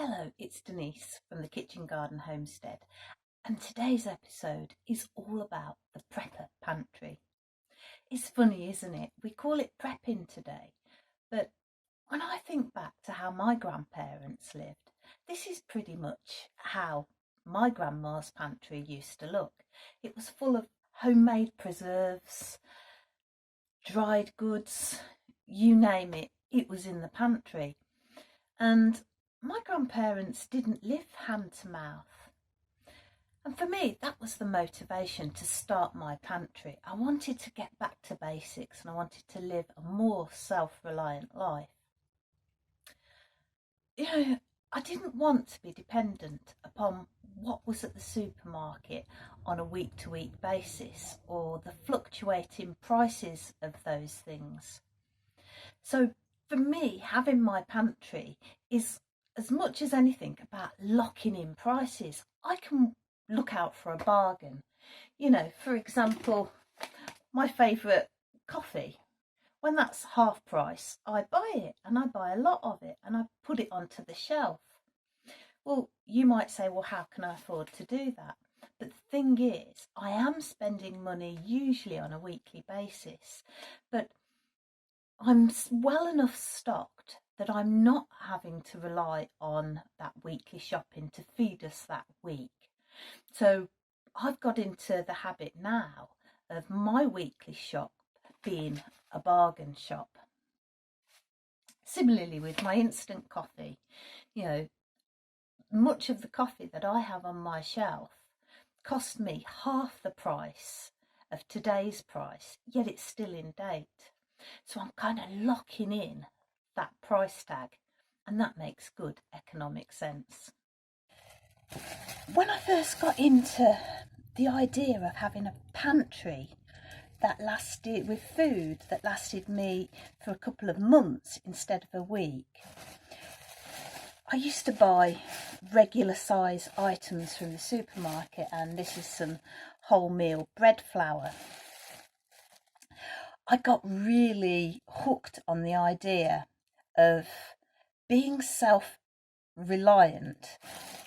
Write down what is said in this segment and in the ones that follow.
Hello, it's Denise from the Kitchen Garden Homestead, and today's episode is all about the prepper pantry. It's funny, isn't it? We call it prepping today, but when I think back to how my grandparents lived, this is pretty much how my grandma's pantry used to look. It was full of homemade preserves, dried goods, you name it, it was in the pantry. And my grandparents didn't live hand to mouth. And for me, that was the motivation to start my pantry. I wanted to get back to basics and I wanted to live a more self-reliant life. I didn't want to be dependent upon what was at the supermarket on a week-to-week basis or the fluctuating prices of those things. So for me, having my pantry is as much as anything about locking in prices. I can look out for a bargain. For example, my favourite coffee, when that's half price, I buy it and I buy a lot of it and I put it onto the shelf. Well, you might say, well, how can I afford to do that? But the thing is, I am spending money usually on a weekly basis, but I'm well enough stocked that I'm not having to rely on that weekly shopping to feed us that week. So I've got into the habit now of my weekly shop being a bargain shop. Similarly with my instant coffee, much of the coffee that I have on my shelf cost me half the price of today's price, yet it's still in date. So I'm kind of locking in that price tag, and that makes good economic sense. When I first got into the idea of having a pantry that lasted with food that lasted me for a couple of months instead of a week, I used to buy regular size items from the supermarket, and this is some wholemeal bread flour. I got really hooked on the idea of being self-reliant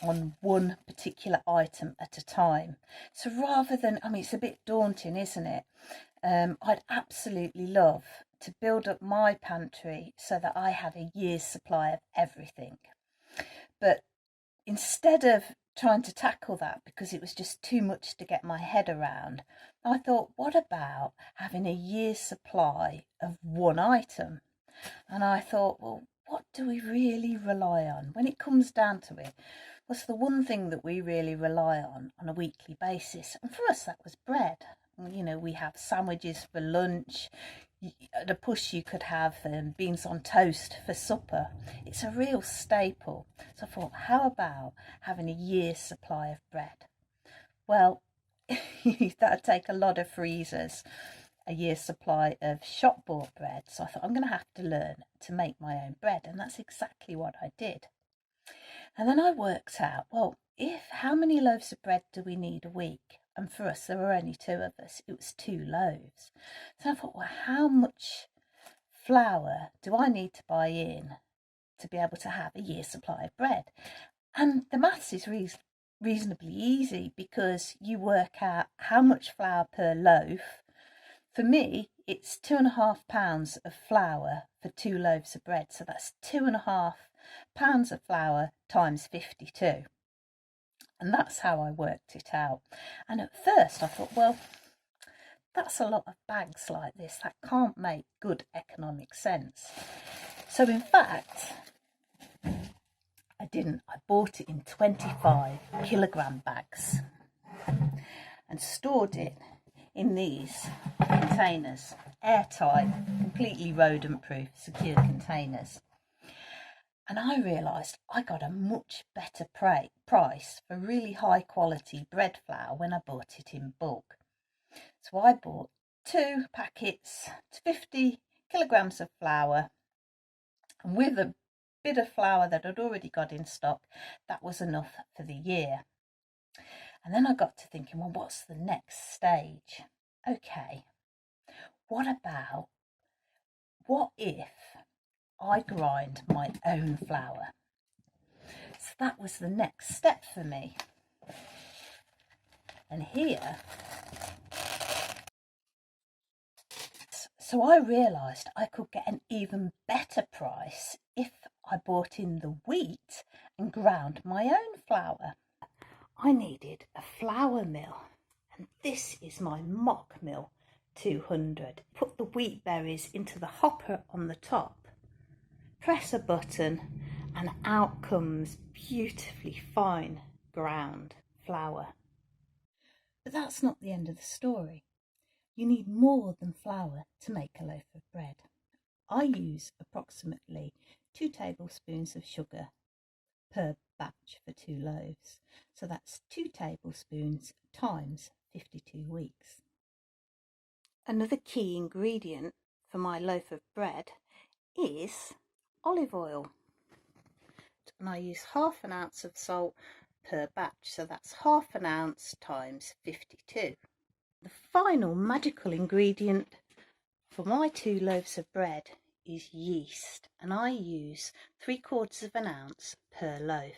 on one particular item at a time. So rather than, it's a bit daunting, isn't it? I'd absolutely love to build up my pantry so that I had a year's supply of everything. But instead of trying to tackle that, because it was just too much to get my head around, I thought, what about having a year's supply of one item? And I thought, well, what do we really rely on when it comes down to it? What's the one thing that we really rely on a weekly basis? And for us, that was bread. We have sandwiches for lunch. At a push, you could have beans on toast for supper. It's a real staple. So I thought, how about having a year's supply of bread? Well, that'd take a lot of freezers, a year's supply of shop bought bread. So I thought, I'm going to have to learn to make my own bread, and that's exactly what I did. And then I worked out, well, how many loaves of bread do we need a week? And for us, there were only two of us. It was 2 loaves. So I thought, well, how much flour do I need to buy in to be able to have a year's supply of bread? And the maths is reasonably easy, because you work out how much flour per loaf. For me, it's 2.5 pounds of flour for 2 loaves of bread. So that's 2.5 pounds of flour times 52. And that's how I worked it out. And at first I thought, well, that's a lot of bags like this. That can't make good economic sense. So in fact, I didn't. I bought it in 25 kilogram bags and stored it in these containers, airtight, completely rodent-proof, secure containers. And I realised I got a much better price for really high quality bread flour when I bought it in bulk. So I bought 2 packets, 50 kilograms of flour, and with a bit of flour that I'd already got in stock, that was enough for the year. And then I got to thinking, well, what's the next stage? Okay, what if I grind my own flour? that was the next step for me. And here, so I realised I could get an even better price if I bought in the wheat and ground my own flour. I needed a flour mill, and this is my mock mill 200. Put the wheat berries into the hopper on the top, press a button, and out comes beautifully fine ground flour. But that's not the end of the story. You need more than flour to make a loaf of bread. I use approximately 2 tablespoons of sugar per batch for 2 loaves. So that's 2 tablespoons times 52 weeks. Another key ingredient for my loaf of bread is olive oil. And I use half an ounce of salt per batch, so that's half an ounce times 52. The final magical ingredient for my 2 loaves of bread is yeast, and I use 3/4 of an ounce per loaf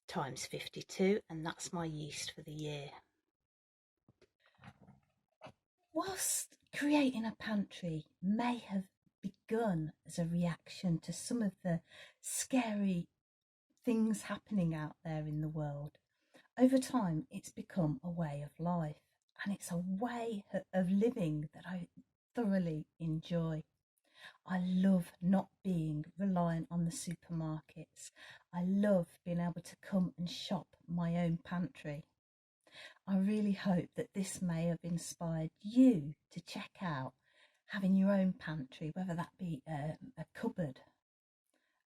times 52, and that's my yeast for the year. Whilst creating a pantry may have begun as a reaction to some of the scary things happening out there in the world, over time it's become a way of life, and it's a way of living that I thoroughly enjoy. I love not being reliant on the supermarkets. I love being able to come and shop my own pantry. I really hope that this may have inspired you to check out having your own pantry, whether that be a cupboard,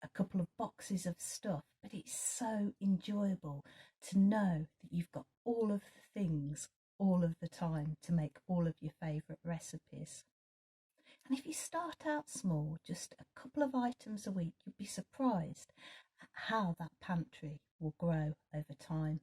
a couple of boxes of stuff, but it's so enjoyable to know that you've got all of the things all of the time to make all of your favourite recipes. And if you start out small, just a couple of items a week, you'll be surprised at how that pantry will grow over time.